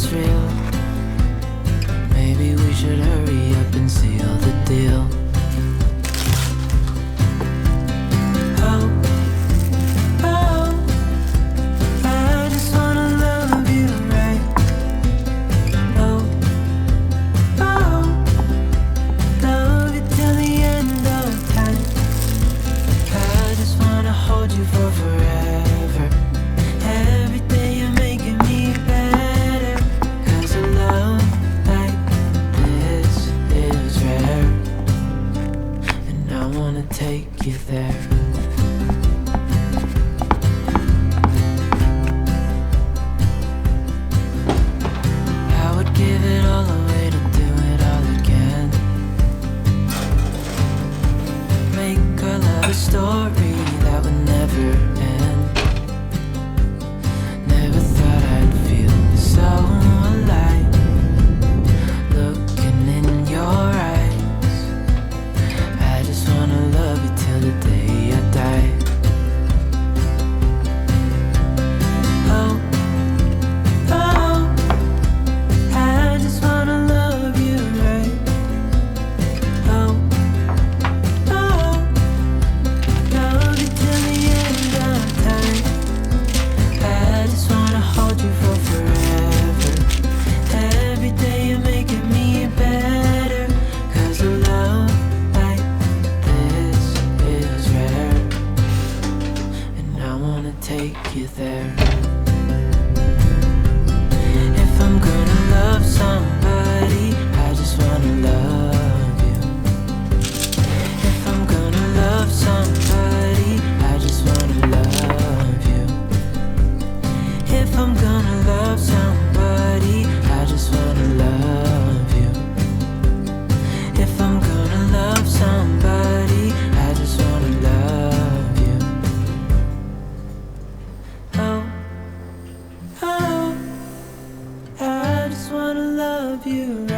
it's real. Maybe we should hurry up and seal the deal. Oh, oh, I just wanna love you right. Oh, oh, love you till the end of time. I just wanna hold you for forever. Every day you're making me better. 'Cause a love like this is rare, and I wanna take you there. I would give it all away to do it all again. Make our love a story that would never end. Never thought I'd feel so alive, looking in your eyes. I just wanna love you till the day I die. Oh, oh, I just wanna love you right. Oh, oh, love you till the end of time. I just wanna hold you for forever. Every day you're making me better. 'Cause a love like this is rare, and I wanna take you there. If I'm gonna love somebody, I just wanna love you. If I'm gonna love somebody, I just wanna love you. If I'm gonna love somebody, I just wanna love you. If I'm gonna love somebody, I just wanna love you. Oh, oh, I just wanna love you right.